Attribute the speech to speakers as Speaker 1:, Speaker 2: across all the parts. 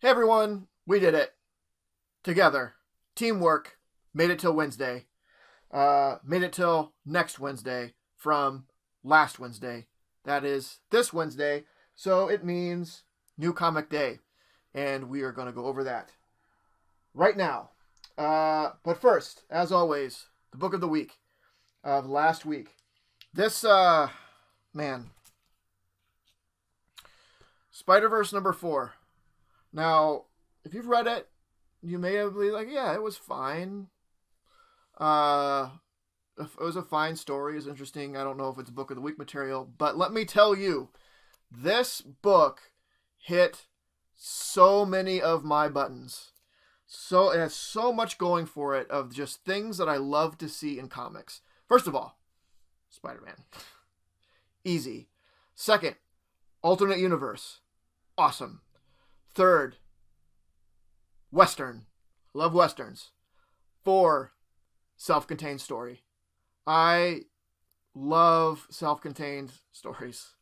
Speaker 1: Hey everyone, we did it. Together. Teamwork. Made it till Wednesday. Made it till next Wednesday from last Wednesday. That is this Wednesday. So it means new comic day. And we are going to go over that right now. But first, as always, the book of the week of last week. This, man. Spider-Verse number 4. Now, if you've read it, you may have been like, yeah, it was fine. It was a fine story. It's interesting. I don't know if it's book of the week material, but let me tell you, this book hit so many of my buttons. So it has so much going for it of just things that I love to see in comics. First of all, Spider-Man. Easy. Second, alternate universe. Awesome. Third, Western. Love Westerns. 4, self-contained story. I love self-contained stories.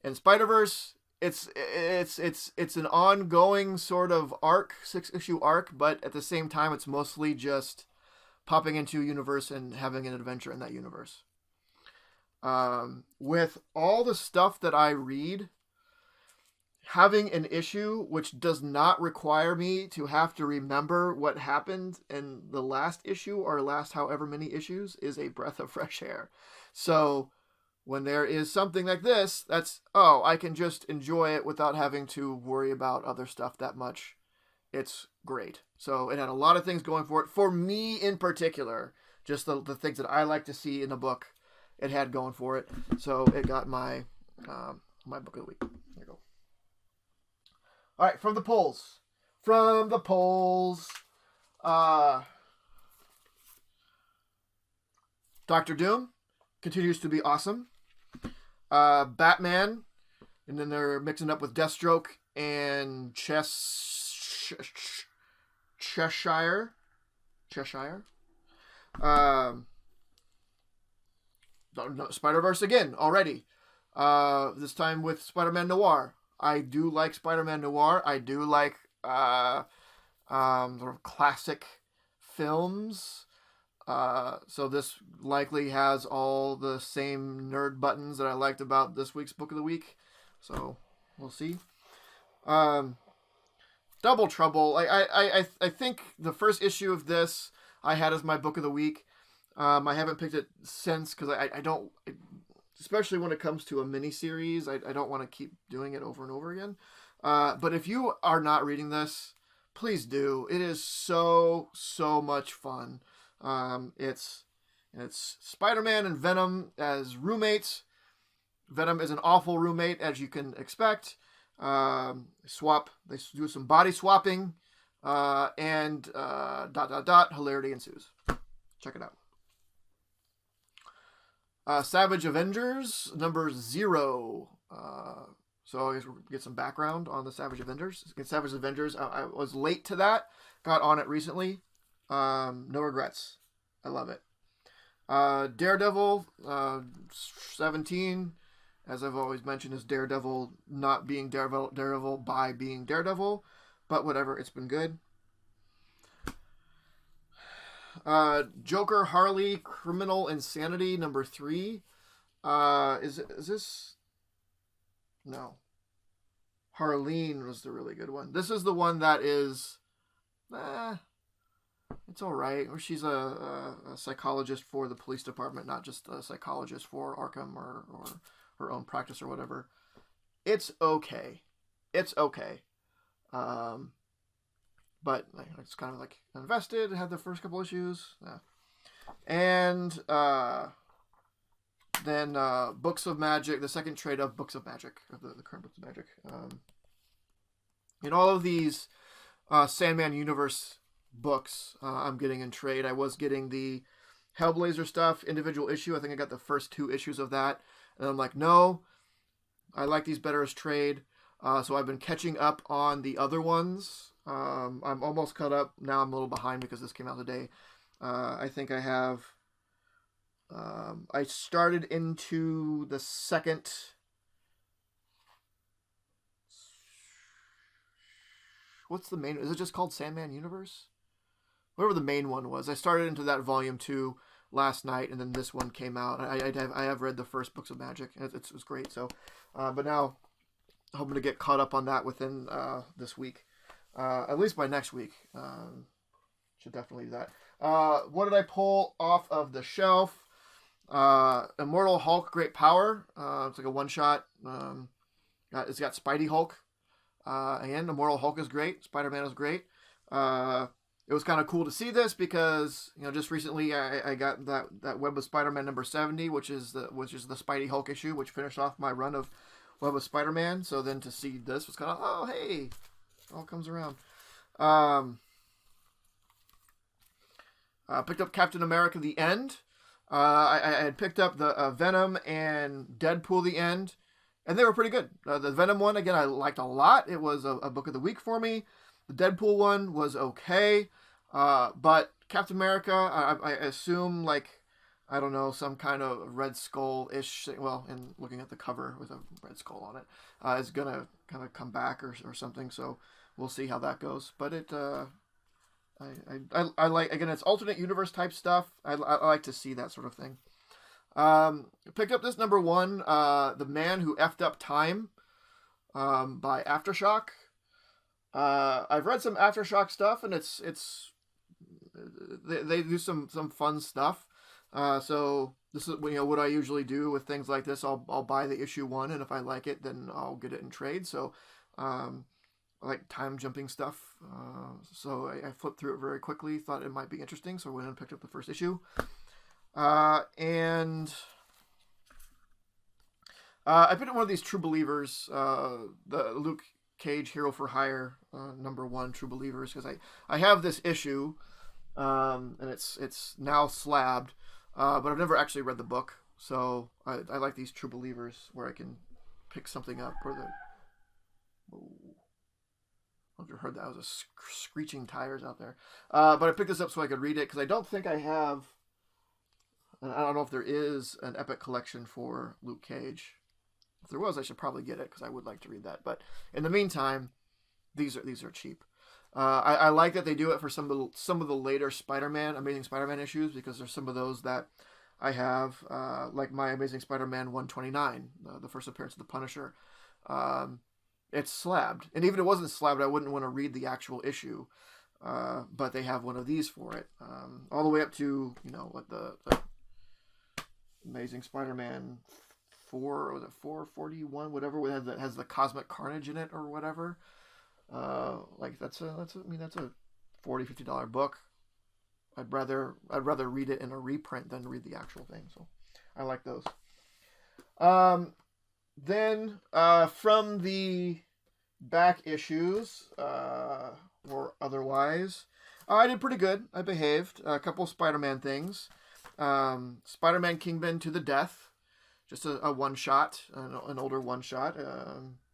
Speaker 1: In Spider-Verse, it's an ongoing sort of arc, 6-issue arc, but at the same time, it's mostly just popping into a universe and having an adventure in that universe. With all the stuff that I read, having an issue which does not require me to have to remember what happened in the last issue or last however many issues is a breath of fresh air. So when there is something like this, I can just enjoy it without having to worry about other stuff that much. It's great. So it had a lot of things going for it. For me in particular, just the things that I like to see in a book, it had going for it. So it got my book of the week. There you go. All right, from the polls. Doctor Doom continues to be awesome. Batman, and then they're mixing up with Deathstroke and Cheshire. Spider-Verse again already. This time with Spider-Man Noir. I do like Spider-Man Noir. I do like sort of classic films. So this likely has all the same nerd buttons that I liked about this week's book of the week. So we'll see. Double Trouble. I think the first issue of this I had as my book of the week. I haven't picked it since because I don't. Especially when it comes to a mini-series, I don't want to keep doing it over and over again. But if you are not reading this, please do. It is so much fun. It's Spider-Man and Venom as roommates. Venom is an awful roommate, as you can expect. They do some body swapping, and ... hilarity ensues. Check it out. Savage Avengers number 0. So I guess we'll get some background on the Savage Avengers. Savage Avengers, I was late to that. Got on it recently. No regrets. I love it. Daredevil 17. As I've always mentioned, is Daredevil not being Daredevil by being Daredevil. But whatever, it's been good. Joker Harley Criminal Insanity number 3. Is this? No. Harleen was the really good one. This is the one that is, it's all right. Or she's a psychologist for the police department, not just a psychologist for Arkham or her own practice or whatever. It's okay. But it's kind of like invested, had the first couple issues. Yeah. And then Books of Magic, the second trade of Books of Magic, of the current Books of Magic. In all of these Sandman Universe books I'm getting in trade. I was getting the Hellblazer stuff, individual issue. I think I got the first 2 issues of that. And I'm like, no, I like these better as trade. So I've been catching up on the other ones. I'm almost caught up. Now I'm a little behind because this came out today. I think I have... I started into the second what's the main? Is it just called Sandman Universe? Whatever the main one was. I started into that volume 2 last night, and then this one came out. I have read the first books of Magic, and it was great. So, but now hoping to get caught up on that within this week, at least by next week. Should definitely do that. What did I pull off of the shelf? Immortal Hulk, Great Power. It's like a one shot. It's got Spidey Hulk. And Immortal Hulk is great. Spider-Man is great. It was kind of cool to see this because, you know, just recently I got that Web of Spider-Man number 70, which is the Spidey Hulk issue, which finished off my run of Web of Spider-Man. So then to see this was kind of, oh, hey, it all comes around. Picked up Captain America: The End. I had picked up the Venom and Deadpool: The End, and they were pretty good. The Venom one, again, I liked a lot. It was a book of the week for me. The Deadpool one was okay. But Captain America, I assume, like, I don't know, some kind of Red Skull-ish thing. Well, in looking at the cover with a Red Skull on it, is going to kind of come back or something. So we'll see how that goes. But it... I like, again, it's alternate universe type stuff. I like to see that sort of thing. Picked up this number 1, The Man Who Effed Up Time, by Aftershock. I've read some Aftershock stuff, and they do some fun stuff. So this is, you know, what I usually do with things like this. I'll buy the issue 1, and if I like it, then I'll get it in trade. So, I like time jumping stuff, so I flipped through it very quickly, thought it might be interesting, so I went and picked up the first issue. And I picked up one of these True Believers, the Luke Cage Hero for Hire, number 1 True Believers, because I have this issue, and it's now slabbed, but I've never actually read the book, so I like these True Believers where I can pick something up, or the... Whoa. I don't know if you heard that. I was screeching tires out there. But I picked this up so I could read it because I don't think I have... And I don't know if there is an Epic collection for Luke Cage. If there was, I should probably get it because I would like to read that. But in the meantime, these are cheap. I like that they do it for some of the later Amazing Spider-Man issues, because there's some of those that I have, like my Amazing Spider-Man 129, the first appearance of the Punisher. It's slabbed, and even if it wasn't slabbed, I wouldn't want to read the actual issue. But they have one of these for it, all the way up to, you know, what the Amazing Spider-Man 4, was it 441, whatever, that has the Cosmic Carnage in it or whatever. Like that's a $40-$50 book. I'd rather read it in a reprint than read the actual thing. So I like those. Then, from the back issues, or otherwise, I did pretty good. I behaved. A couple of Spider-Man things. Spider-Man Kingpin to the Death. Just a one-shot, an older one-shot,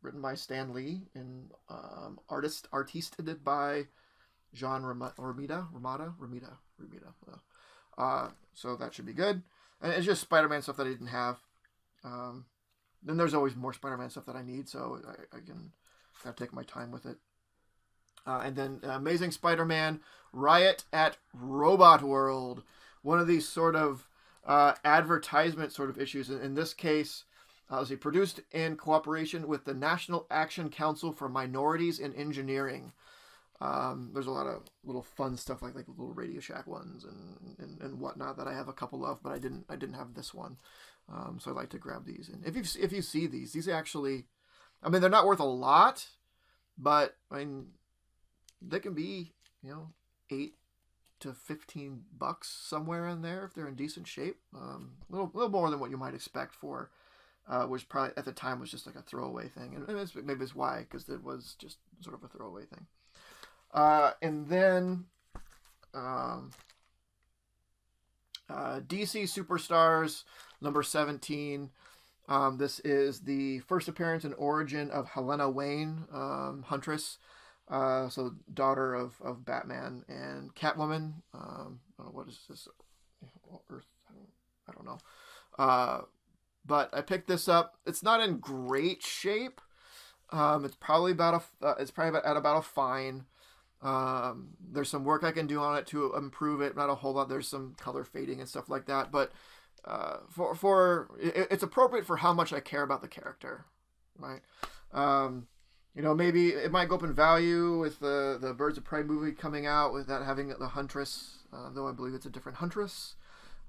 Speaker 1: written by Stan Lee and artisted by John Romita. So that should be good. And it's just Spider-Man stuff that I didn't have. Then there's always more Spider-Man stuff that I need, so I can gotta take my time with it. And then Amazing Spider-Man Riot at Robot World. One of these sort of advertisement sort of issues. In this case, was produced in cooperation with the National Action Council for Minorities in Engineering. There's a lot of little fun stuff like the little Radio Shack ones and whatnot that I have a couple of, but I didn't have this one. So I'd like to grab these. And if you see these actually, I mean, they're not worth a lot, but I mean, they can be, you know, $8 to $15 somewhere in there if they're in decent shape. A little more than what you might expect for, which probably at the time was just like a throwaway thing, and maybe it's why, because it was just sort of a throwaway thing. And then DC Superstars number 17. This is the first appearance and origin of Helena Wayne, Huntress, so daughter of Batman and Catwoman. What is this? Earth? I don't know. But I picked this up. It's not in great shape. It's probably at about a fine. There's some work I can do on it to improve it. Not a whole lot. There's some color fading and stuff like that. But it's appropriate for how much I care about the character, right? Maybe it might go up in value with the Birds of Prey movie coming out, with that having the Huntress, though I believe it's a different Huntress.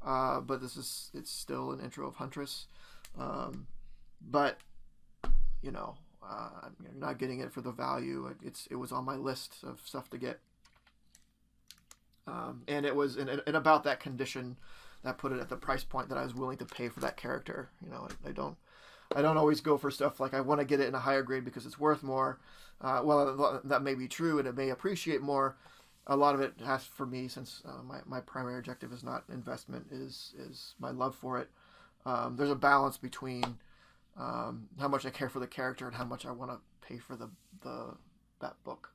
Speaker 1: But it's still an intro of Huntress. But I'm not getting it for the value. It was on my list of stuff to get. And it was in about that condition that put it at the price point that I was willing to pay for that character. I don't always go for stuff like I want to get it in a higher grade because it's worth more. Well, that may be true and it may appreciate more. A lot of it has, for me, since my primary objective is not investment, is my love for it. There's a balance between how much I care for the character and how much I want to pay for that book.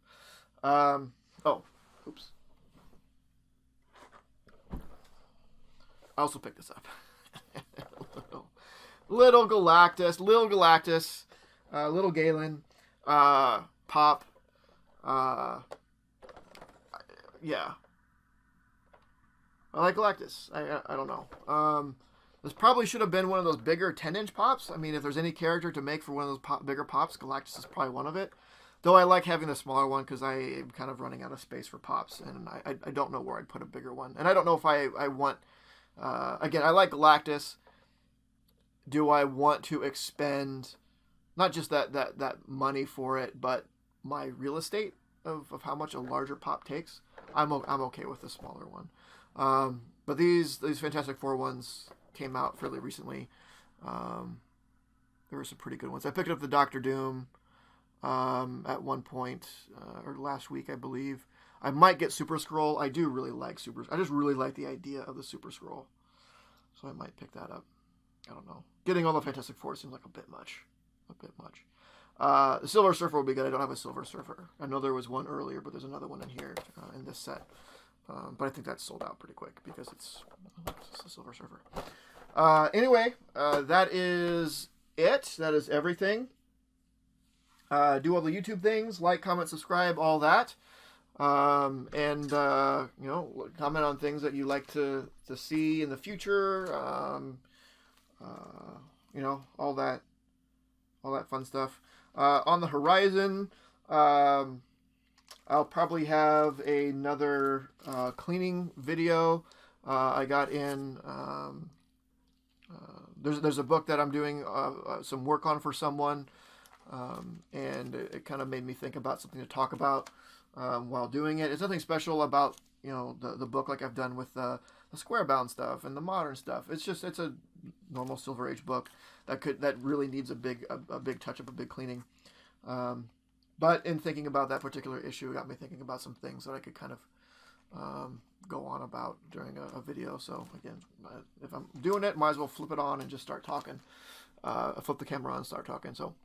Speaker 1: Oops. I also picked this up. Little Galactus, Little Galen, Pop. Yeah. I like Galactus. I don't know. This probably should have been one of those bigger 10-inch pops. I mean, if there's any character to make for one of those bigger pops, Galactus is probably one of it. Though I like having the smaller one because I am kind of running out of space for pops, and I don't know where I'd put a bigger one. And I don't know if I want... again, I like Galactus. Do I want to expend not just that money for it, but my real estate of how much a larger pop takes? I'm okay with the smaller one. But these Fantastic Four ones came out fairly recently. There were some pretty good ones. I picked up the Doctor Doom at one point, or last week, I believe. I might get Super Skrull. I do really like I just really like the idea of the Super Skrull. So I might pick that up. I don't know. Getting all the Fantastic Four seems like a bit much. The Silver Surfer will be good. I don't have a Silver Surfer. I know there was one earlier, but there's another one in here in this set. But I think that's sold out pretty quick because it's the Silver Surfer. Anyway, that is it. That is everything. Do all the YouTube things. Like, comment, subscribe, all that. And comment on things that you like to see in the future. All that fun stuff. On the horizon, I'll probably have another cleaning video. I got in. There's a book that I'm doing some work on for someone, and it kind of made me think about something to talk about while doing it. It's nothing special about the book like I've done with the square bound stuff and the modern stuff. It's a normal Silver Age book that really needs a big touch up, a big cleaning. But in thinking about that particular issue, it got me thinking about some things that I could kind of go on about during a video. So again, if I'm doing it, might as well flip it on and just start talking. Flip the camera on and start talking. So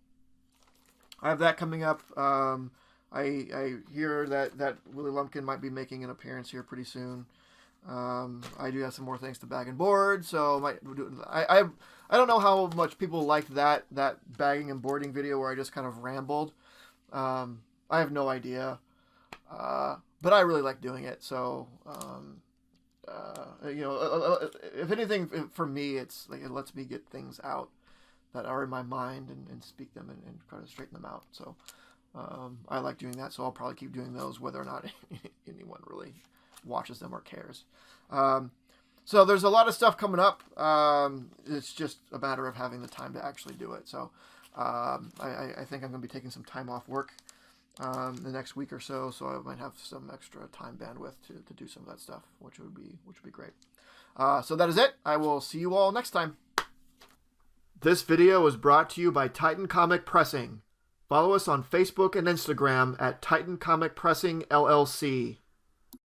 Speaker 1: I have that coming up. I hear that Willie Lumpkin might be making an appearance here pretty soon. I do have some more things to bag and board, so I don't know how much people liked that bagging and boarding video where I just kind of rambled. I have no idea, but I really like doing it. So if anything, for me, it's like it lets me get things out that are in my mind and speak them and try to straighten them out. So I like doing that, so I'll probably keep doing those whether or not anyone really watches them or cares. So there's a lot of stuff coming up. It's just a matter of having the time to actually do it. So I think I'm going to be taking some time off work the next week or so I might have some extra time bandwidth to do some of that stuff, which would be great. So that is it. I will see you all next time. This video was brought to you by Titan Comic Pressing. Follow us on Facebook and Instagram at Titan Comic Pressing LLC.